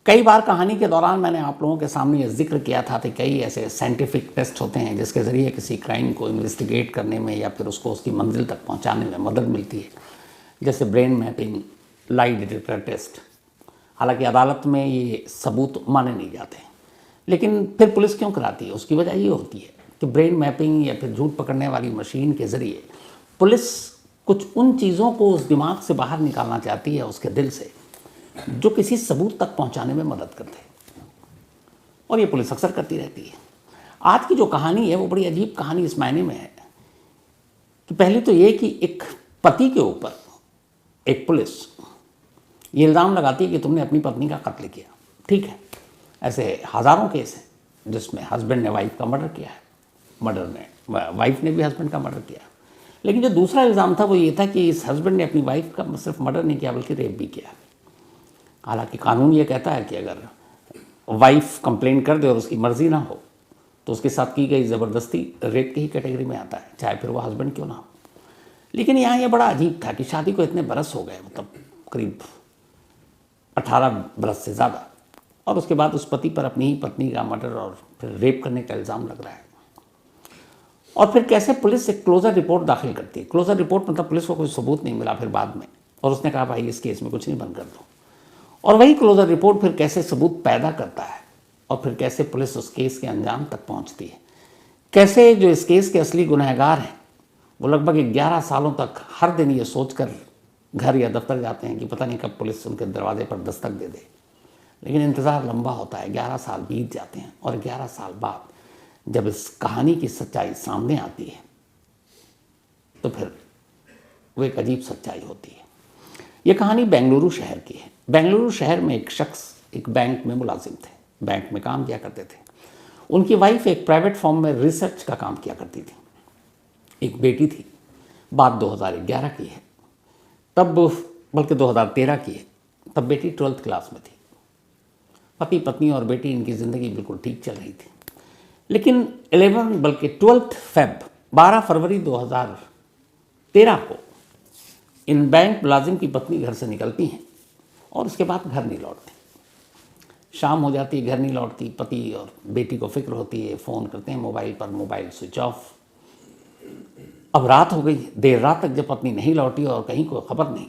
कई बार कहानी के दौरान मैंने आप लोगों के सामने ये जिक्र किया था कि कई ऐसे साइंटिफिक टेस्ट होते हैं जिसके ज़रिए किसी क्राइम को इन्वेस्टिगेट करने में या फिर उसको उसकी मंजिल तक पहुंचाने में मदद मिलती है, जैसे brain mapping, lie detector test. हालांकि अदालत में ये सबूत माने नहीं जाते, लेकिन फिर पुलिस क्यों कराती है? उसकी वजह ये होती है कि ब्रेन मैपिंग या फिर झूठ पकड़ने वाली मशीन के ज़रिए पुलिस कुछ उन चीज़ों को उस दिमाग से बाहर निकालना चाहती है, उसके दिल से, जो किसी सबूत तक पहुंचाने में मदद करते हैं, और ये पुलिस अक्सर करती रहती है। आज की जो कहानी है वो बड़ी अजीब कहानी इस मायने में है कि पहले तो ये कि एक पति के ऊपर एक पुलिस ये इल्ज़ाम लगाती है कि तुमने अपनी पत्नी का कत्ल किया। ठीक है, ऐसे हज़ारों केस हैं जिसमें हस्बैंड ने वाइफ का मर्डर किया है, वाइफ ने भी हस्बैंड का मर्डर किया। लेकिन जो दूसरा इल्ज़ाम था वो ये था कि इस हस्बैंड ने अपनी वाइफ का सिर्फ मर्डर नहीं किया बल्कि रेप भी किया। हालांकि कानून ये कहता है कि अगर वाइफ कंप्लेन कर दे और उसकी मर्जी ना हो तो उसके साथ की गई ज़बरदस्ती रेप की ही कैटेगरी में आता है, चाहे फिर वो हस्बैंड क्यों ना हो। लेकिन यहाँ ये बड़ा अजीब था कि शादी को इतने बरस हो गए, मतलब करीब 18 बरस से ज़्यादा, और उसके बाद उस पति पर अपनी ही पत्नी का मर्डर और फिर रेप करने का इल्ज़ाम लग रहा है। और फिर कैसे पुलिस एक क्लोजर रिपोर्ट दाखिल करती है। क्लोजर रिपोर्ट मतलब पुलिस को कोई सबूत नहीं मिला फिर बाद में, और उसने कहा भाई इस केस में कुछ नहीं बंद कर दो। और वही क्लोजर रिपोर्ट फिर कैसे सबूत पैदा करता है, और फिर कैसे पुलिस उस केस के अंजाम तक पहुंचती है। कैसे जो इस केस के असली गुनहगार हैं वो लगभग 11 सालों तक हर दिन ये सोचकर घर या दफ्तर जाते हैं कि पता नहीं कब पुलिस उनके दरवाजे पर दस्तक दे दे। लेकिन इंतज़ार लंबा होता है, 11 साल बीत जाते हैं, और 11 साल बाद जब इस कहानी की सच्चाई सामने आती है तो फिर वो एक अजीब सच्चाई होती है। ये कहानी बेंगलुरु शहर की है। बेंगलुरु शहर में एक शख्स एक बैंक में मुलाजिम थे, बैंक में काम किया करते थे। उनकी वाइफ एक प्राइवेट फर्म में रिसर्च का काम किया करती थी। एक बेटी थी, बात 2011 की है, तब बल्कि 2013 की है, तब बेटी 12th क्लास में थी। पति पत्नी और बेटी इनकी ज़िंदगी बिल्कुल ठीक चल रही थी। लेकिन 12 फरवरी 2013 को इन बैंक मुलाजिम की पत्नी घर से निकलती हैं और उसके बाद घर नहीं लौटती। शाम हो जाती, घर नहीं लौटती। पति और बेटी को फिक्र होती है, फ़ोन करते हैं मोबाइल पर, मोबाइल स्विच ऑफ। अब रात हो गई, देर रात तक जब पत्नी नहीं लौटी और कहीं कोई खबर नहीं,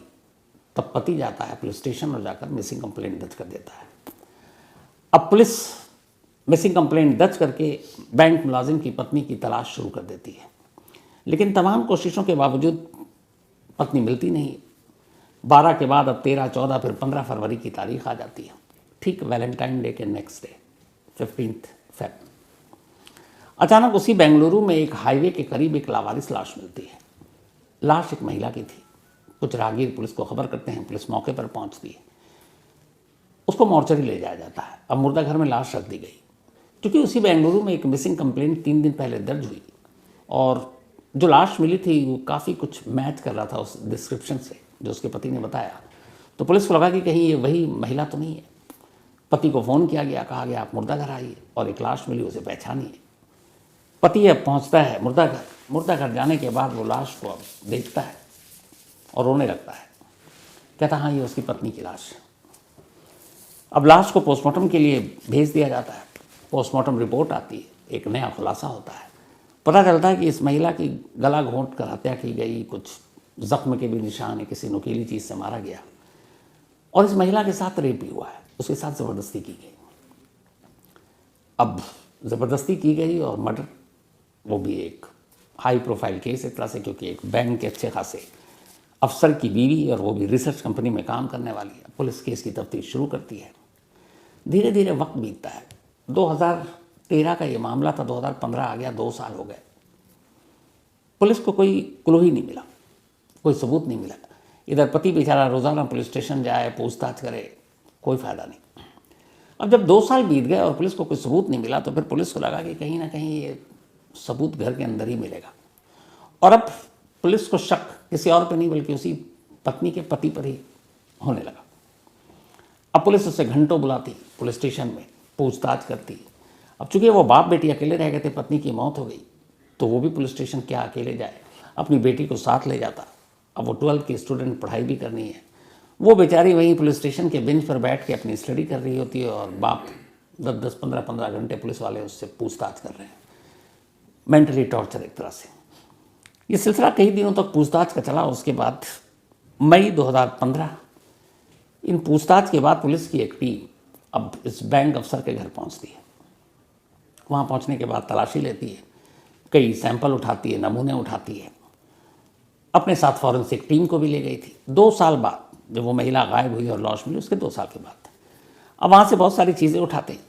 तब पति जाता है पुलिस स्टेशन और जाकर मिसिंग कंप्लेंट दर्ज कर देता है। अब पुलिस मिसिंग कंप्लेंट दर्ज करके बैंक मुलाजिम की पत्नी की तलाश शुरू कर देती है, लेकिन तमाम कोशिशों के बावजूद पत्नी मिलती नहीं। 12 के बाद अब 13, 14, फिर 15 फरवरी की तारीख आ जाती है, ठीक वैलेंटाइन डे के नेक्स्ट डे 15 फेब। अचानक उसी बेंगलुरु में एक हाईवे के करीब एक लावारिस लाश मिलती है। लाश एक महिला की थी। कुछ राहगीर पुलिस को खबर करते हैं, पुलिस मौके पर पहुंचती है, उसको मॉर्चरी ले जाया जाता है। अब मुर्दा घर में लाश रख दी गई, क्योंकि उसी बेंगलुरु में एक मिसिंग कंप्लेंट 3 दिन पहले दर्ज हुई और जो लाश मिली थी वो काफ़ी कुछ मैच कर रहा था उस डिस्क्रिप्शन से जो उसके पति ने बताया। तो पुलिस को लगा कि कहीं ये वही महिला तो नहीं है। पति को फ़ोन किया गया, कहा गया आप मुर्दा घर आइए, और एक लाश मिली, उसे पहचानिए। पति अब पहुंचता है मुर्दा घर जाने के बाद वो लाश को अब देखता है और रोने लगता है। कहता हाँ ये उसकी पत्नी की लाश है। अब लाश को पोस्टमार्टम के लिए भेज दिया जाता है। पोस्टमार्टम रिपोर्ट आती है, एक नया खुलासा होता है। पता चलता है कि इस महिला की गला घोंट कर हत्या की गई, कुछ जख्म के भी निशान है, किसी नुकीली चीज़ से मारा गया, और इस महिला के साथ रेप भी हुआ है, उसके साथ ज़बरदस्ती की गई। अब ज़बरदस्ती की गई और मर्डर, वो भी एक हाई प्रोफाइल केस एक तरह से, क्योंकि एक बैंक के अच्छे खासे अफसर की बीवी और वो भी रिसर्च कंपनी में काम करने वाली है। पुलिस केस की तफ्तीश शुरू करती है। धीरे धीरे वक्त बीतता है। 2013 का ये मामला था, 2015 आ गया, 2 साल हो गए। पुलिस को कोई क्लू ही नहीं मिला, कोई सबूत नहीं मिला। इधर पति बेचारा रोज़ाना पुलिस स्टेशन जाए, पूछताछ करे, कोई फ़ायदा नहीं। अब जब 2 साल बीत गए और पुलिस को कोई सबूत नहीं मिला तो फिर पुलिस को लगा कि कहीं ना कहीं ये सबूत घर के अंदर ही मिलेगा, और अब पुलिस को शक किसी और पे नहीं बल्कि उसी पत्नी के पति पर ही होने लगा। अब पुलिस उसे घंटों बुलाती पुलिस स्टेशन में, पूछताछ करती। अब चूंकि वो बाप बेटी अकेले रह गए थे, पत्नी की मौत हो गई, तो वो भी पुलिस स्टेशन क्या अकेले जाए, अपनी बेटी को साथ ले जाता। अब वो 12th की स्टूडेंट, पढ़ाई भी करनी है, वो बेचारी वहीं पुलिस स्टेशन के बेंच पर बैठ के अपनी स्टडी कर रही होती है और बाप 10-10, 15-15 घंटे पुलिस वाले उससे पूछताछ कर रहे हैं, मेंटली टॉर्चर एक तरह से। ये सिलसिला कई दिनों तक पूछताछ का चला। उसके बाद मई 2015 इन पूछताछ के बाद पुलिस की एक टीम अब इस बैंक अफसर के घर पहुंचती है। वहाँ पहुंचने के बाद तलाशी लेती है, कई सैंपल उठाती है, नमूने उठाती है। अपने साथ फॉरेंसिक टीम को भी ले गई थी। 2 साल बाद जब वो महिला गायब हुई और लाश मिली, उसके 2 साल के बाद अब वहाँ से बहुत सारी चीज़ें उठाते हैं,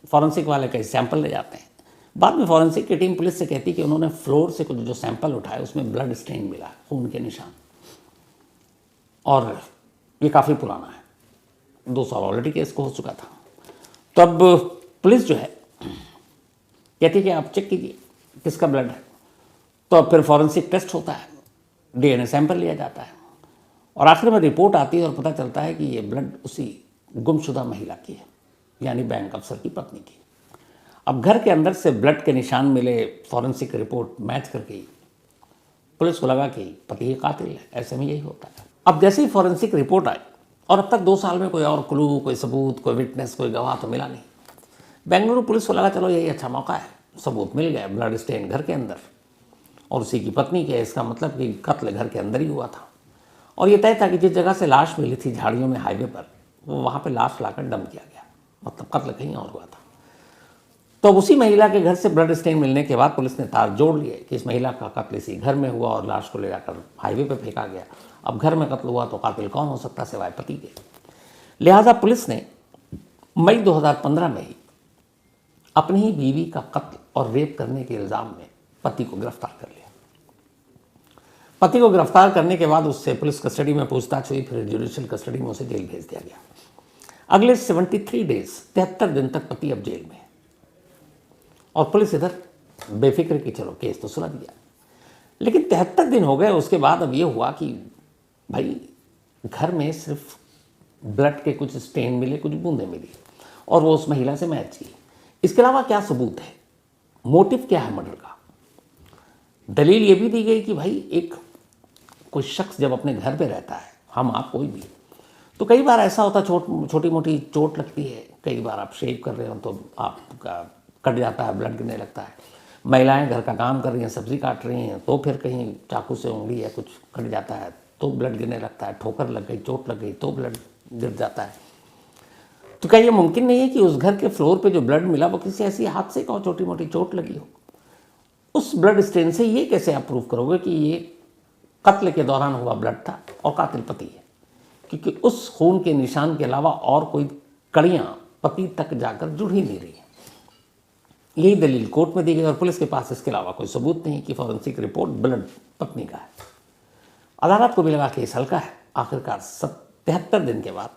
फॉरेंसिक वाले कई सैंपल ले जाते हैं। बाद में फॉरेंसिक की टीम पुलिस से कहती कि उन्होंने फ्लोर से कुछ जो सैंपल उठाए उसमें ब्लड स्टेन मिला, खून के निशान, और ये काफ़ी पुराना है, 2 साल ऑलरेडी केस को हो चुका था। तब पुलिस जो है कहती है कि आप चेक कीजिए किसका ब्लड है। तो अब फिर फॉरेंसिक टेस्ट होता है, DNA सैंपल लिया जाता है और आखिर में रिपोर्ट आती है और पता चलता है कि ये ब्लड उसी गुमशुदा महिला की है, यानी बैंक अफसर की पत्नी की। अब घर के अंदर से ब्लड के निशान मिले, फॉरेंसिक रिपोर्ट मैच कर गई। पुलिस को लगा कि पति ही कातिल है, ऐसे में यही होता है। अब जैसे ही फॉरेंसिक रिपोर्ट आई और अब तक 2 साल में कोई और क्लू, कोई सबूत, कोई विटनेस, कोई गवाह तो मिला नहीं। बेंगलुरु पुलिस को लगा चलो यही अच्छा मौका है, सबूत मिल गया, ब्लड स्टेन घर के अंदर और उसी की पत्नी के, इसका मतलब कि कत्ल घर के अंदर ही हुआ था। और ये तय था कि जिस जगह से लाश मिली थी झाड़ियों में हाईवे पर, वो वहाँ पे लाश लाकर डंप किया गया, मतलब कत्ल कहीं और हुआ था। तो उसी महिला के घर से ब्लड स्टेन मिलने के बाद पुलिस ने तार जोड़ लिए कि इस महिला का कत्ल इसी घर में हुआ और लाश को ले जाकर हाईवे पर फेंका गया। अब घर में कत्ल हुआ तो कातिल कौन हो सकता सिवाय पति के। लिहाजा पुलिस ने मई 2015 में ही अपनी ही बीवी का कत्ल और रेप करने के इल्ज़ाम में पति को गिरफ्तार कर लिया। पति को गिरफ्तार करने के बाद उससे पुलिस कस्टडी में पूछताछ हुई, फिर जुडिशियल कस्टडी में उसे जेल भेज दिया गया। अगले 73 डेज 73 दिन तक पति अब जेल में है और पुलिस इधर बेफिक्र की चलो केस तो सुलझ गया। लेकिन 73 दिन हो गए, उसके बाद अब ये हुआ कि भाई घर में सिर्फ ब्लड के कुछ स्टेन मिले, कुछ बूंदें मिली और वो उस महिला से मैच की। इसके अलावा क्या सबूत है, मोटिव क्या है मर्डर का? दलील ये भी दी गई कि भाई एक कोई शख्स जब अपने घर पे रहता है, हम आप कोई भी, तो कई बार ऐसा होता है छोटी मोटी चोट लगती है, कई बार आप शेव कर रहे हो तो आपका कट जाता है, ब्लड गिरने लगता है। महिलाएं घर का काम कर रही हैं, सब्जी काट रही हैं, तो फिर कहीं चाकू से उंगली या कुछ कट जाता है तो ब्लड गिरने लगता है, ठोकर लग गई, चोट लग गई तो ब्लड गिर जाता है। तो क्या ये मुमकिन नहीं है कि उस घर के फ्लोर पे जो ब्लड मिला वो किसी ऐसी हादसे का छोटी मोटी चोट लगी हो? उस ब्लड स्टेन से ये कैसे आप प्रूव करोगे कि ये कत्ल के दौरान हुआ ब्लड था और कातिल पति है? क्योंकि उस खून के निशान के अलावा और कोई कड़ियाँ पति तक जाकर जुड़ ही नहीं रही हैं। यही दलील कोर्ट में दी गई और पुलिस के पास इसके अलावा कोई सबूत नहीं कि फॉरेंसिक रिपोर्ट ब्लड पत्नी का है। अदालत को भी लगा केस हल्का है। आखिरकार 73 दिन के बाद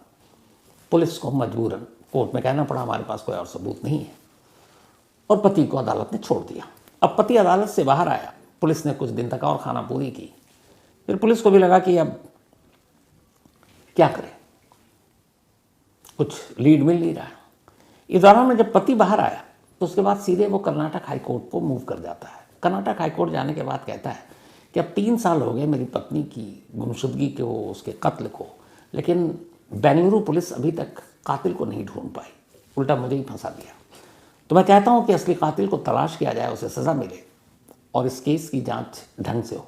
पुलिस को मजबूरन कोर्ट में कहना पड़ा हमारे पास कोई और सबूत नहीं है और पति को अदालत ने छोड़ दिया। अब पति अदालत से बाहर आया, पुलिस ने कुछ दिन तक और खाना पूरी की, फिर पुलिस को भी लगा कि अब क्या करें, कुछ लीड मिल नहीं रहा है। इस दौरान में जब पति बाहर आया तो उसके बाद सीधे वो कर्नाटक हाईकोर्ट को मूव कर जाता है। कर्नाटक हाईकोर्ट जाने के बाद कहता है कि अब 3 साल हो गए मेरी पत्नी की गुमशुदगी को, उसके कत्ल को, लेकिन बेंगलुरु पुलिस अभी तक कातिल को नहीं ढूंढ पाई, उल्टा मुझे ही फंसा दिया। तो मैं चाहता हूँ कि असली कातिल को तलाश किया जाए, उसे सज़ा मिले और इस केस की जांच ढंग से हो।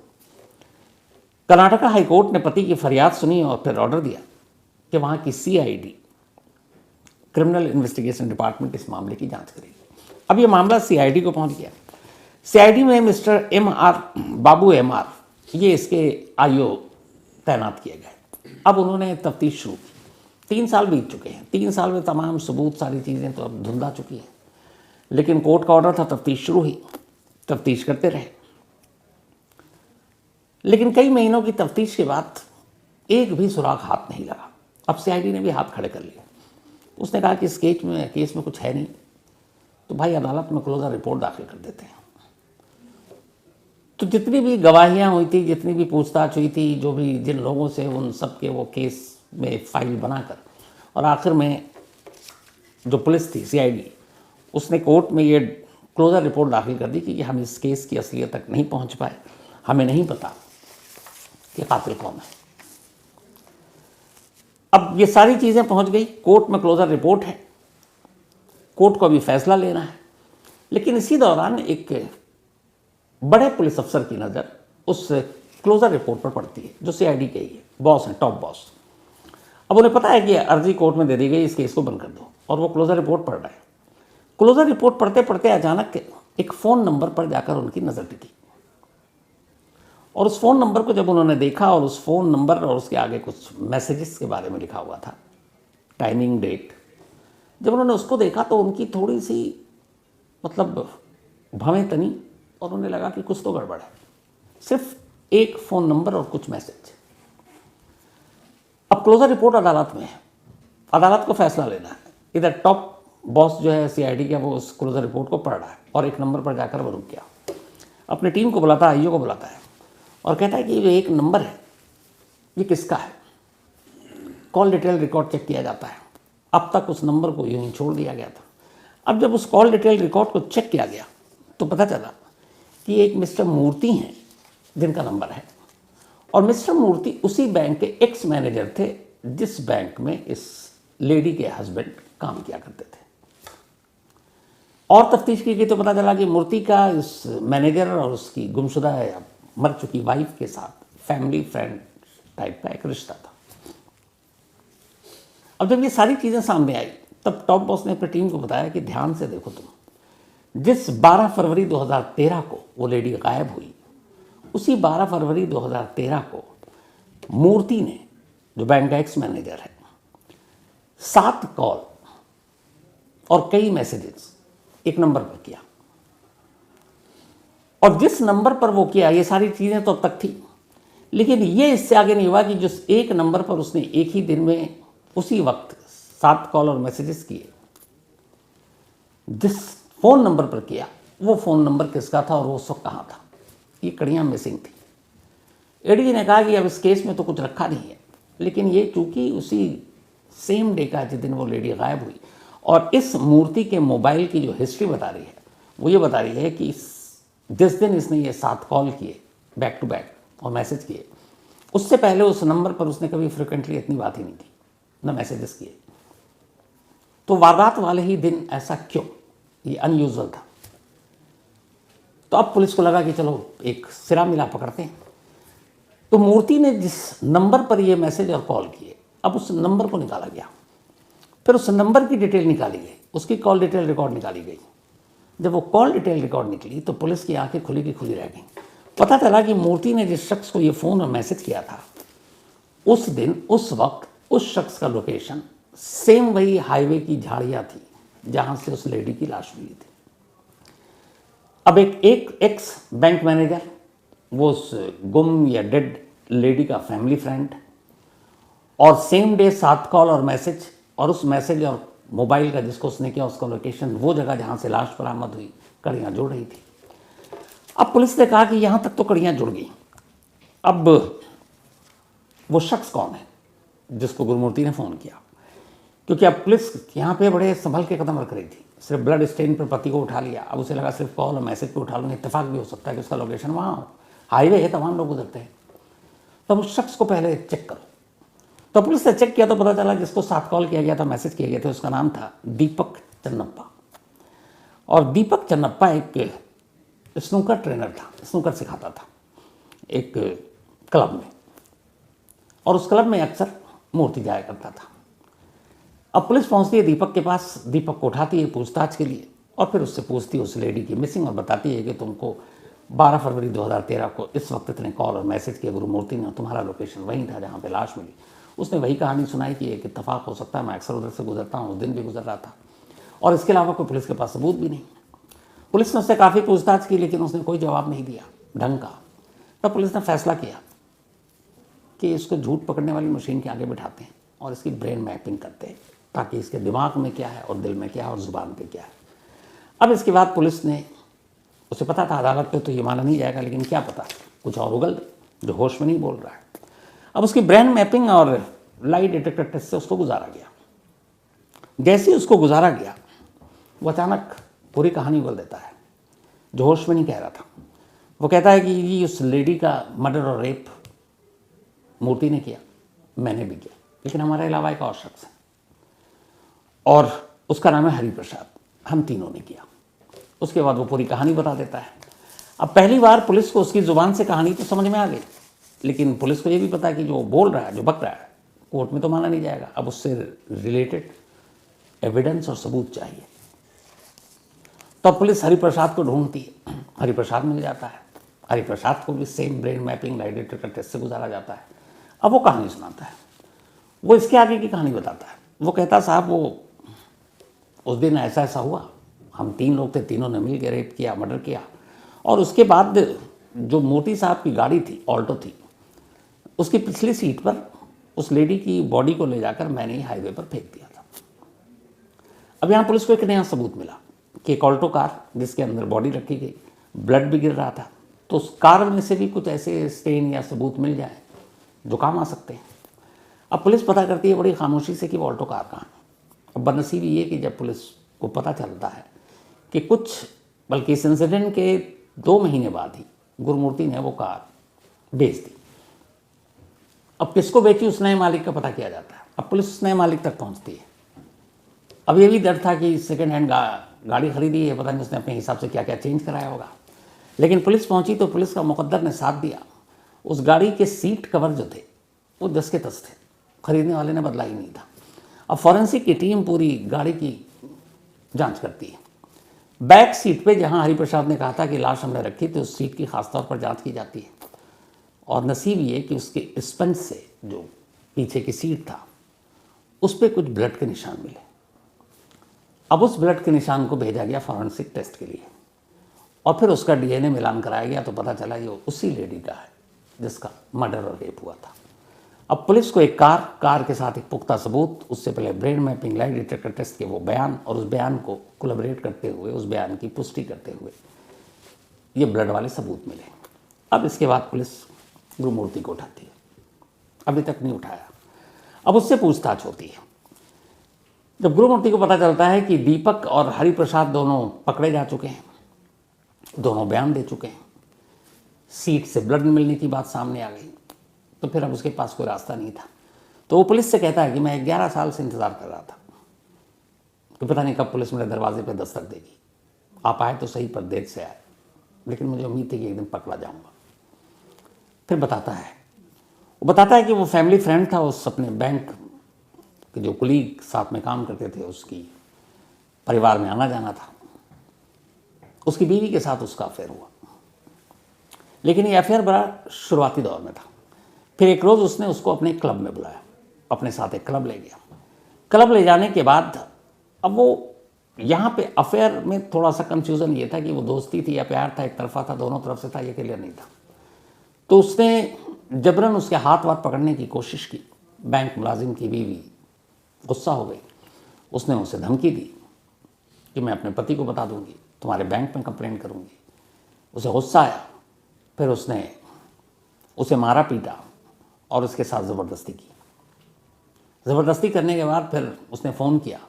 कर्नाटका हाईकोर्ट ने पति की फरियाद सुनी और फिर ऑर्डर दिया कि वहाँ की CID, क्रिमिनल इन्वेस्टिगेशन डिपार्टमेंट, इस मामले की जांच करेगी। अब ये मामला CID को पहुँच गया। CID में मिस्टर MR बाबू MR, ये इसके IO तैनात किए गए। अब उन्होंने तफ्तीश शुरू की। 3 साल बीत चुके हैं। 3 साल में तमाम सबूत, सारी चीज़ें तो अब धुंधा चुकी हैं, लेकिन कोर्ट का ऑर्डर था, तफ्तीश शुरू हुई। तफ्तीश करते रहे, लेकिन कई महीनों की तफ्तीश के बाद एक भी सुराग हाथ नहीं लगा। अब CID ने भी हाथ खड़े कर लिए। उसने कहा कि इस केस में कुछ है नहीं, तो भाई अदालत में क्लोजर रिपोर्ट दाखिल कर देते हैं। तो जितनी भी गवाहियाँ हुई थी, जितनी भी पूछताछ हुई थी, जो भी जिन लोगों से, उन सब के वो केस में फाइल बनाकर, और आखिर में जो पुलिस थी CID, उसने कोर्ट में ये क्लोजर रिपोर्ट दाखिल कर दी कि हम इस केस की असलियत तक नहीं पहुंच पाए, हमें नहीं पता कि कातिल कौन है। अब ये सारी चीज़ें पहुंच गई, कोर्ट में क्लोजर रिपोर्ट है, कोर्ट को अभी फैसला लेना है। लेकिन इसी दौरान एक बड़े पुलिस अफसर की नज़र उस क्लोजर रिपोर्ट पर पड़ती है, जो सीआईडी के ही है, बॉस हैं, टॉप बॉस। अब उन्हें पता है कि अर्जी कोर्ट में दे दी गई, इस केस को बंद कर दो, और वो क्लोजर रिपोर्ट पढ़ रहे हैं। क्लोजर रिपोर्ट पढ़ते पढ़ते अचानक एक फ़ोन नंबर पर जाकर उनकी नज़र टिकी, और उस फ़ोन नंबर को जब उन्होंने देखा, और उस फ़ोन नंबर और उसके आगे कुछ मैसेजेस के बारे में लिखा हुआ था, टाइमिंग, डेट, जब उन्होंने उसको देखा तो उनकी थोड़ी सी मतलब भवें तनी, और उन्हें लगा कि कुछ तो गड़बड़ है। सिर्फ एक फ़ोन नंबर और कुछ मैसेज। अब क्लोजर रिपोर्ट अदालत में है, अदालत को फैसला लेना है। इधर टॉप बॉस जो है सीआईडी का, वो उस क्लोजर रिपोर्ट को पढ़ रहा है, और एक नंबर पर जाकर वो रुक गया। अपनी टीम को बुलाता है, आईओ को बुलाता है, और कहता है कि ये एक नंबर है, ये किसका है? कॉल डिटेल रिकॉर्ड चेक किया जाता है। अब तक उस नंबर को यूं ही छोड़ दिया गया था। अब जब उस कॉल डिटेल रिकॉर्ड को चेक किया गया तो पता चला कि एक मिस्टर मूर्ति हैं जिनका नंबर है, और मिस्टर मूर्ति उसी बैंक के एक्स मैनेजर थे जिस बैंक में इस लेडी के हस्बैंड काम किया करते थे। और तफ्तीश की गई तो पता चला कि मूर्ति का इस मैनेजर और उसकी गुमशुदा या मर चुकी वाइफ के साथ फैमिली फ्रेंड टाइप का एक रिश्ता था। अब जब ये सारी चीज़ें सामने आई तब टॉप बॉस ने अपनी टीम को बताया कि ध्यान से देखो तुम, जिस 12 फरवरी 2013 को वो लेडी गायब हुई, उसी 12 फरवरी 2013 को मूर्ति ने, जो बैंक का एक्स मैनेजर है, 7 कॉल और कई मैसेजेस एक नंबर पर किया। और जिस नंबर पर वो किया, ये सारी चीज़ें तो अब तक थी, लेकिन ये इससे आगे नहीं हुआ कि जिस एक नंबर पर उसने एक ही दिन में उसी वक्त 7 कॉल और मैसेजेस किए, जिस फ़ोन नंबर पर किया, वो फ़ोन नंबर किसका था और वो उस वक्त कहाँ था। ये कड़ियाँ मिसिंग थी। एडीजी ने कहा कि अब इस केस में तो कुछ रखा नहीं है, लेकिन ये चूंकि उसी सेम डे का जिस दिन वो लेडी गायब हुई, और इस मूर्ति के मोबाइल की जो हिस्ट्री बता रही है वो ये बता रही है कि जिस दिन इसने ये 7 कॉल किए बैक टू बैक और मैसेज किए, उससे पहले उस नंबर पर उसने कभी फ्रिक्वेंटली इतनी बात ही नहीं की, ना मैसेजेस किए। तो वारदात वाले ही दिन ऐसा क्यों? ये अनयूजुअल था। तो अब पुलिस को लगा कि चलो एक सिरा मिला पकड़ते हैं। तो मूर्ति ने जिस नंबर पर ये मैसेज और कॉल किए, अब उस नंबर को निकाला गया, फिर उस नंबर की डिटेल निकाली गई, उसकी कॉल डिटेल रिकॉर्ड निकाली गई। जब वो कॉल डिटेल रिकॉर्ड निकली तो पुलिस की आंखें खुली की खुली रह गई। पता चला कि मूर्ति ने जिस शख्स को ये फ़ोन और मैसेज किया था, उस दिन उस वक्त उस शख्स का लोकेशन सेम वही हाईवे की झाड़ियाँ थी जहाँ से उस लेडी की लाश मिली थी। अब एक एक्स बैंक मैनेजर, वो उस गुम या डेड लेडी का फैमिली फ्रेंड, और सेम डे 7 कॉल और मैसेज, और उस मैसेज और मोबाइल का जिसको उसने किया उसका लोकेशन वो जगह जहाँ से लाश बरामद हुई, कड़ियाँ जुड़ रही थी। अब पुलिस ने कहा कि यहाँ तक तो कड़ियाँ जुड़ गई, अब वो शख्स कौन है जिसको गुरुमूर्ति ने फ़ोन किया? क्योंकि अब पुलिस यहाँ पे बड़े संभल के कदम रख रही थी। सिर्फ ब्लड स्टेन पर पति को उठा लिया, अब उसे लगा सिर्फ कॉल और मैसेज पे उठा लूँगा, इत्तेफाक भी हो सकता है कि उसका लोकेशन वहाँ हो, हाईवे है, तमाम लोग गुजरते हैं। तब उस शख्स को पहले चेक करो। तो पुलिस ने चेक किया तो पता चला जिसको 7 कॉल किया गया था, मैसेज किए गए थे, उसका नाम था दीपक चन्नप्पा। और दीपक चन्नप्पा एक स्नूकर ट्रेनर था, स्नूकर सिखाता था एक क्लब में, और उस क्लब में अक्सर मूर्ति जाया करता था। अब पुलिस पहुंचती है दीपक के पास, दीपक को उठाती है पूछताछ के लिए, और फिर उससे पूछती है उस लेडी की मिसिंग, और बताती है कि तुमको 12 फरवरी 2013 को इस वक्त इतने कॉल और मैसेज किए गुरुमूर्ति ने, तुम्हारा लोकेशन वहीं था जहाँ पे लाश मिली। उसने वही कहानी सुनाई कि एक इत्तेफाक हो सकता है, मैं अक्सर उधर से गुजरता हूँ, उस दिन भी गुजर रहा था, और इसके अलावा कोई पुलिस के पास सबूत भी नहीं। पुलिस ने उससे काफ़ी पूछताछ की, लेकिन उसने कोई जवाब नहीं दिया ढंग का। तब पुलिस ने फैसला किया कि इसको झूठ पकड़ने वाली मशीन के आगे बिठाते हैं और इसकी ब्रेन मैपिंग करते हैं, ताकि इसके दिमाग में क्या है और दिल में क्या है और ज़ुबान पे क्या है। अब इसके बाद पुलिस ने, उसे पता था अदालत पे तो ये माना नहीं जाएगा, लेकिन क्या पता कुछ और उगल जो होश में नहीं बोल रहा है। अब उसकी ब्रेन मैपिंग और लाई डिटेक्टर टेस्ट से उसको गुजारा गया। जैसे ही उसको गुजारा गया, वो अचानक पूरी कहानी बोल देता है, जो होश में नहीं कह रहा था। वो कहता है कि ये उस लेडी का मर्डर और रेप मूर्ति ने किया, मैंने भी किया। लेकिन हमारे अलावा एक और शख्स है और उसका नाम है हरिप्रसाद। हम तीनों ने किया। उसके बाद वो पूरी कहानी बता देता है। अब पहली बार पुलिस को उसकी ज़ुबान से कहानी तो समझ में आ गई, लेकिन पुलिस को ये भी पता है कि जो बोल रहा है, जो बक रहा है, कोर्ट में तो माना नहीं जाएगा। अब उससे रिलेटेड एविडेंस और सबूत चाहिए। तो पुलिस हरिप्रसाद को ढूंढती है। हरिप्रसाद मिल जाता है। हरिप्रसाद को भी same brain mapping lie detector test से गुजारा जाता है। अब वो कहानी सुनाता है। वो इसके आगे की कहानी बताता है। वो कहता, साहब वो उस दिन ऐसा ऐसा हुआ, हम 3 लोग थे, तीनों ने मिल के रेप किया, मर्डर किया, और उसके बाद जो मोती साहब की गाड़ी थी, ऑल्टो थी, उसकी पिछली सीट पर उस लेडी की बॉडी को ले जाकर मैंने ही हाईवे पर फेंक दिया था। अब यहाँ पुलिस को एक नया सबूत मिला कि एक ऑल्टो कार जिसके अंदर बॉडी रखी गई, ब्लड भी गिर रहा था, तो उस कार में से भी कुछ ऐसे स्टेन या सबूत मिल जाए जो काम आ सकते हैं। अब पुलिस पता करती है बड़ी खामोशी से कि वो ऑल्टो कार कहाँ है। अब बदनसीबी ये कि जब पुलिस को पता चलता है कि बल्कि इस इंसिडेंट के 2 महीने बाद ही गुरुमूर्ति ने वो कार बेच दी। अब किसको बेची उस नए मालिक का पता किया जाता है। अब पुलिस उस नए मालिक तक पहुंचती है। अब ये भी डर था कि सेकेंड हैंड गाड़ी खरीदी है, पता नहीं उसने अपने हिसाब से क्या क्या चेंज कराया होगा। लेकिन पुलिस पहुंची तो पुलिस का मुकद्दर ने साथ दिया। उस गाड़ी के सीट कवर जो थे वो 10 के 10 थे, खरीदने वाले ने बदला ही नहीं था। अब फॉरेंसिक की टीम पूरी गाड़ी की जांच करती है। बैक सीट पे जहां हरिप्रसाद ने कहा था कि लाश हमने रखी थी, उस सीट की खासतौर पर जांच की जाती है। और नसीब ये कि उसके स्पंज से जो पीछे की सीट था उस पर कुछ ब्लड के निशान मिले। अब उस ब्लड के निशान को भेजा गया फॉरेंसिक टेस्ट के लिए और फिर उसका डीएनए मिलान कराया गया तो पता चला ये उसी लेडी का है जिसका मर्डर और रेप हुआ था। अब पुलिस को एक कार के साथ एक पुख्ता सबूत, उससे पहले brain mapping, lie detector test के वो बयान और उस बयान को कोलैबोरेट करते हुए, उस बयान की पुष्टि करते हुए ये ब्लड वाले सबूत मिले। अब इसके बाद पुलिस गुरुमूर्ति को उठाती है। अभी तक नहीं उठाया। अब उससे पूछताछ होती है। जब गुरुमूर्ति को पता चलता है कि दीपक और हरिप्रसाद दोनों पकड़े जा चुके हैं, दोनों बयान दे चुके हैं, सीट से ब्लड मिलने की बात सामने आ गई, तो फिर अब उसके पास कोई रास्ता नहीं था। तो वो पुलिस से कहता है कि मैं 11 साल से इंतज़ार कर रहा था कि पता नहीं कब पुलिस मेरे दरवाजे पर दस्तक देगी। आप आए तो सही, पर देर से आए, लेकिन मुझे उम्मीद थी कि एक दिन पकड़ा जाऊंगा। फिर बताता है कि वो फैमिली फ्रेंड था, उस अपने बैंक के जो कुलीग साथ में काम करते थे उसकी परिवार में आना जाना था। उसकी बीवी के साथ उसका अफेयर हुआ, लेकिन ये अफेयर बड़ा शुरुआती दौर में था। फिर एक रोज़ उसने उसको अपने क्लब में बुलाया, अपने साथ एक क्लब ले गया। क्लब ले जाने के बाद अब वो यहाँ पे अफेयर में थोड़ा सा कंफ्यूजन ये था कि वो दोस्ती थी या प्यार था, एक तरफा था, दोनों तरफ से था, ये क्लियर नहीं था। तो उसने जबरन उसके हाथ वाथ पकड़ने की कोशिश की। बैंक मुलाजिम की बीवी गुस्सा हो गई। उसने उसे धमकी दी कि मैं अपने पति को बता दूंगी, तुम्हारे बैंक में कंप्लेंट करूंगी। उसे गुस्सा आया। फिर उसने उसे मारा पीटा और उसके साथ ज़बरदस्ती की। ज़बरदस्ती करने के बाद फिर उसने फ़ोन किया।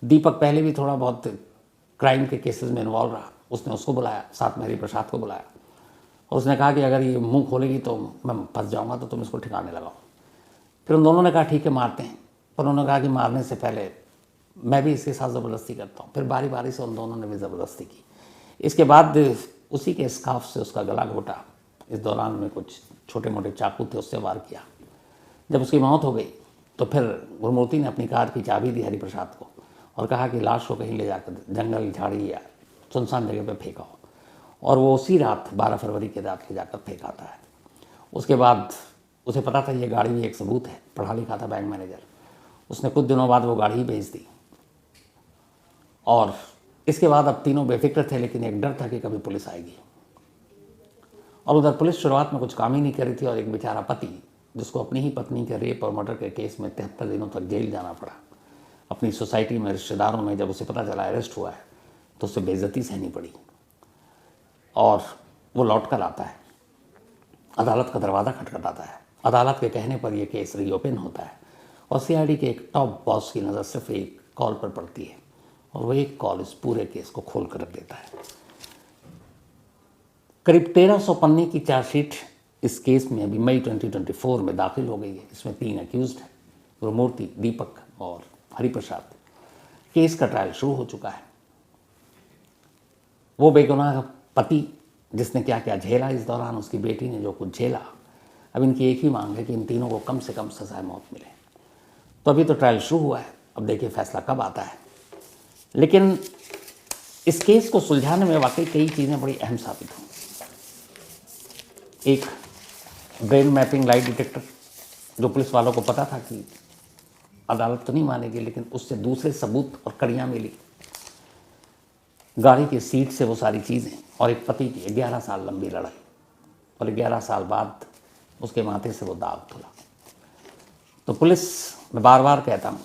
दीपक पहले भी थोड़ा बहुत क्राइम के केसेस में इन्वॉल्व रहा, उसने उसको बुलाया, साथ में हरिप्रसाद को बुलाया और उसने कहा कि अगर ये मुंह खोलेगी तो मैं फंस जाऊंगा, तो तुम इसको ठिकाने लगाओ। फिर उन दोनों ने कहा ठीक है मारते हैं, पर उन्होंने कहा कि मारने से पहले मैं भी इसके साथ ज़बरदस्ती करता हूँ। फिर बारी बारी से उन दोनों ने भी ज़बरदस्ती की। इसके बाद उसी के स्कार्फ से उसका गला घोटा। इस दौरान में कुछ छोटे मोटे चाकू थे, उससे वार किया। जब उसकी मौत हो गई तो फिर गुरुमूर्ति ने अपनी कार की चाबी दी हरिप्रसाद को और कहा कि लाश को कहीं ले जाकर जंगल झाड़ी या सुनसान जगह पर फेंका हो, और वो उसी रात 12 फरवरी के रात ले जाकर फेंक आता है। उसके बाद उसे पता था ये गाड़ी भी एक सबूत है, पढ़ा लिखा था बैंक मैनेजर। उसने कुछ दिनों बाद वो गाड़ी ही बेच दी और इसके बाद अब तीनों बेफिक्र थे, लेकिन एक डर था कि कभी पुलिस आएगी। और उधर पुलिस शुरुआत में कुछ काम ही नहीं कर रही थी और एक बेचारा पति जिसको अपनी ही पत्नी के रेप और मर्डर के केस में 73 दिनों तक जेल जाना पड़ा, अपनी सोसाइटी में, रिश्तेदारों में जब उसे पता चला अरेस्ट हुआ है तो उसे बेइज्जती सहनी पड़ी और वो लौट कर आता है। अदालत का दरवाज़ा खटखटाता है। अदालत के कहने पर यह केस रीओपन होता है और सीआईडी के एक टॉप बॉस की नज़र सिर्फ एक कॉल पर पड़ती है और वो एक कॉल इस पूरे केस को खोल कर रख देता है। करीब 1300 पन्ने की चार्जशीट इस केस में अभी मई 2024 में दाखिल हो गई है। इसमें 3 अक्यूज्ड हैं। गुरुमूर्ति, दीपक और हरिप्रसाद, केस का ट्रायल शुरू हो चुका है। वो बेगुनाह पति जिसने क्या क्या झेला इस दौरान, उसकी बेटी ने जो कुछ झेला, अब इनकी एक ही मांग है कि इन तीनों को कम से कम सजाए मौत मिले। तो अभी तो ट्रायल शुरू हुआ है, अब देखिए फैसला कब आता है। लेकिन इस केस को सुलझाने में वाकई कई चीज़ें बड़ी अहम साबित हों। एक ब्रेन मैपिंग लाई डिटेक्टर, जो पुलिस वालों को पता था कि अदालत तो नहीं मानेगी, लेकिन उससे दूसरे सबूत और कड़ियाँ मिली। गाड़ी की सीट से वो सारी चीज़ें, और एक पति की 11 साल लंबी लड़ाई, और 11 साल बाद उसके माथे से वो दाग धुला। तो पुलिस, मैं बार बार कहता हूँ,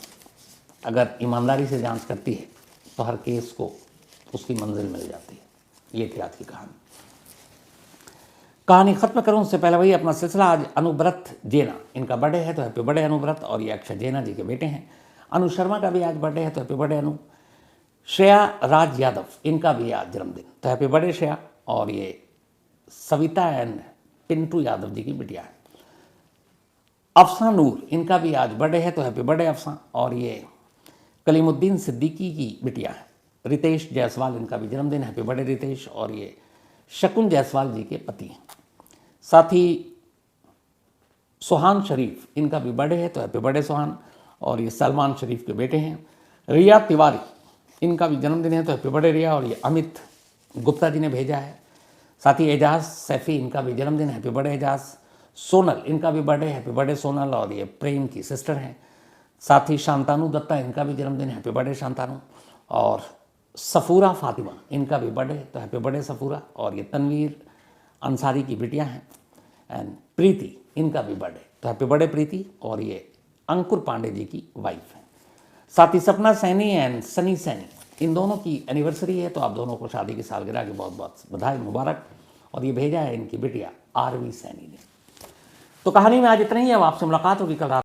अगर ईमानदारी से जांच करती है तो हर केस को उसकी मंजिल मिल जाती है। ये थी आज की कहानी ख़त्म करूँ उससे पहले वही अपना सिलसिला। आज अनुव्रत जेना, इनका बर्थडे है, तो हैप्पी बर्थडे अनुव्रत। और ये अक्षय जेना जी के बेटे हैं। अनु शर्मा का भी आज बर्थडे है, तो हैप्पी बर्थडे अनु। श्रेया राज यादव, इनका भी आज जन्मदिन, तो हैप्पी बर्थडे श्रेया। और ये सविता एंड पिंटू यादव जी की बिटिया है। अफसा नूर, इनका भी आज बर्थडे है, तो हैप्पी बर्थडे अफसा। और ये कलीमुद्दीन सिद्दीकी की बिटिया है। रितेश जायसवाल, इनका भी जन्मदिन, हैप्पी बर्थडे रितेश। और ये शकुन जायसवाल जी के पति हैं। साथ ही सुहान शरीफ, इनका भी बर्थडे है, तो हैप्पी बर्थडे सुहान। और ये सलमान शरीफ के बेटे हैं। रिया तिवारी, इनका भी जन्मदिन है, तो हैप्पी बर्थडे रिया। और ये अमित गुप्ता जी ने भेजा है। साथ ही एजाज सैफी, इनका भी जन्मदिन, हैप्पी बर्थडे एजाज। सोनल, इनका भी बर्थडे, हैप्पी बर्थडे सोनल। और ये प्रेम की सिस्टर हैं। साथ ही शांतानु दत्ता, इनका भी जन्मदिन, हैप्पी बर्थडे शांतानु। और सफ़ूरा फातिमा, इनका भी बर्थडे, तो हैप्पी बर्थडे सफ़ूरा। और ये तनवीर अंसारी की बिटिया हैं। एंड प्रीति, इनका भी बर्थडे, तो हैप्पी बर्थडे प्रीति। और ये अंकुर पांडे जी की वाइफ है। साथ ही सपना सैनी एंड सनी सैनी, इन दोनों की एनिवर्सरी है, तो आप दोनों को शादी की सालगिरह की बहुत बहुत बधाई मुबारक। और ये भेजा है इनकी बिटिया आरवी सैनी ने। तो कहानी में आज इतना ही है। अब आपसे मुलाकात होगी कल रात।